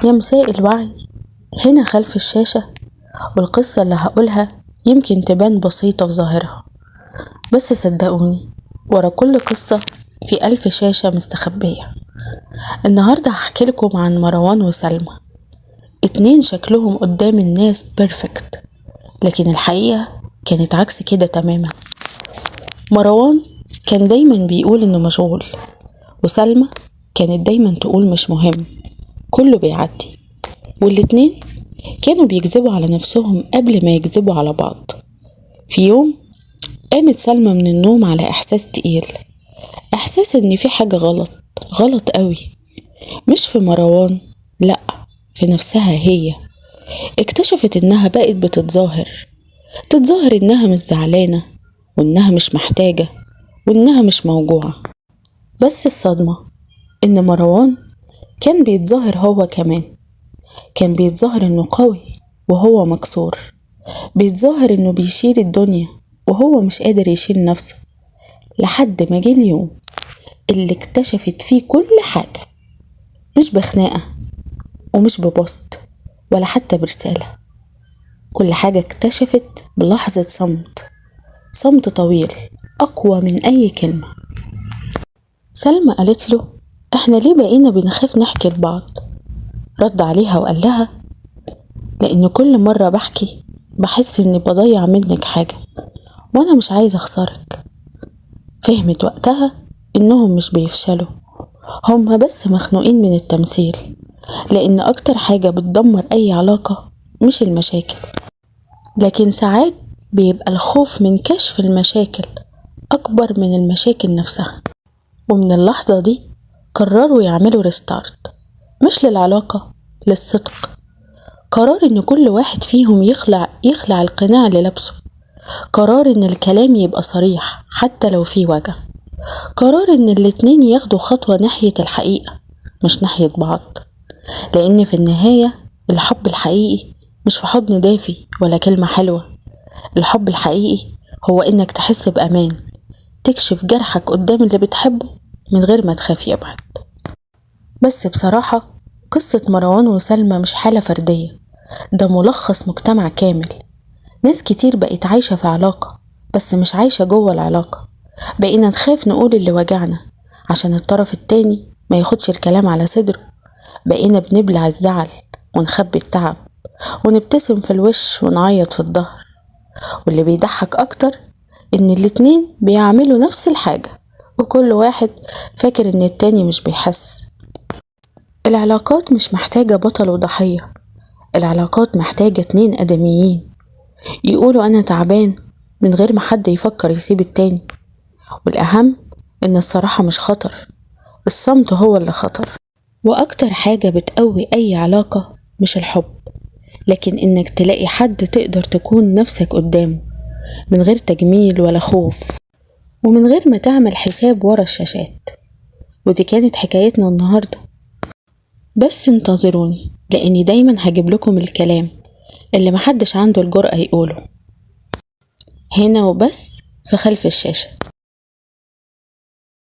يا مساء الوعي. هنا خلف الشاشة، والقصة اللي هقولها يمكن تبان بسيطة في ظاهرها، بس صدقوني ورا كل قصة في 1000 شاشة مستخبية. النهاردة هحكي لكم عن مروان وسلمى، اتنين شكلهم قدام الناس بيرفكت، لكن الحقيقة كانت عكس كده تماما. مروان كان دايما بيقول انه مشغول، وسلمى كانت دايما تقول مش مهم، كله بيعدي. والاتنين كانوا بيكذبوا على نفسهم قبل ما يكذبوا على بعض. في يوم قامت سلمى من النوم على إحساس تقيل، إحساس إن في حاجة غلط، غلط قوي، مش في مروان، لأ، في نفسها هي. اكتشفت إنها بقت تتظاهر إنها مش زعلانة، وإنها مش محتاجة، وإنها مش موجوعة. بس الصدمة إن مروان كان بيتظاهر هو كمان، كان بيتظاهر إنه قوي وهو مكسور، بيتظاهر إنه بيشيل الدنيا وهو مش قادر يشيل نفسه. لحد ما جه اليوم اللي اكتشفت فيه كل حاجة، مش بخناقة ومش ببوست ولا حتى برسالة، كل حاجة اكتشفت بلحظة صمت طويل أقوى من أي كلمة. سلمى قالت له: احنا ليه بقينا بنخاف نحكي لبعض؟ رد عليها وقال لها: لأن كل مرة بحكي بحس إني بضيع منك حاجة، وأنا مش عايزة أخسرك. فهمت وقتها إنهم مش بيفشلوا، هما بس مخنوقين من التمثيل، لأن أكتر حاجة بتدمر أي علاقة مش المشاكل، لكن ساعات بيبقى الخوف من كشف المشاكل أكبر من المشاكل نفسها. ومن اللحظة دي قرروا يعملوا ريستارت، مش للعلاقة، للصدق. قرار إن كل واحد فيهم يخلع القناع اللي لابسه، قرار إن الكلام يبقى صريح حتى لو فيه وجع، قرار إن الاتنين ياخدوا خطوة ناحية الحقيقة مش ناحية بعض. لأن في النهاية الحب الحقيقي مش في حضن دافي ولا كلمة حلوة، الحب الحقيقي هو إنك تحس بأمان، تكشف جرحك قدام اللي بتحبه من غير ما تخاف يبعد. بس بصراحة قصة مروان وسلمى مش حالة فردية، ده ملخص مجتمع كامل. ناس كتير بقت عايشة في علاقة بس مش عايشة جوه العلاقة، بقينا نخاف نقول اللي وجعنا عشان الطرف التاني ما ياخدش الكلام على صدره، بقينا بنبلع الزعل ونخبي التعب، ونبتسم في الوش ونعيط في الظهر. واللي بيضحك أكتر إن الاتنين بيعملوا نفس الحاجة، وكل واحد فاكر إن التاني مش بيحس. العلاقات مش محتاجة بطل وضحية، العلاقات محتاجة اتنين آدميين يقولوا أنا تعبان من غير ما حد يفكر يسيب التاني. والأهم إن الصراحة مش خطر، الصمت هو اللي خطر. وأكتر حاجة بتقوي أي علاقة مش الحب، لكن إنك تلاقي حد تقدر تكون نفسك قدامه من غير تجميل ولا خوف، ومن غير ما تعمل حساب ورا الشاشات. ودي كانت حكايتنا النهاردة، بس انتظروني لأني دايما هجيب لكم الكلام اللي محدش عنده الجرأة يقوله، هنا وبس في خلف الشاشة.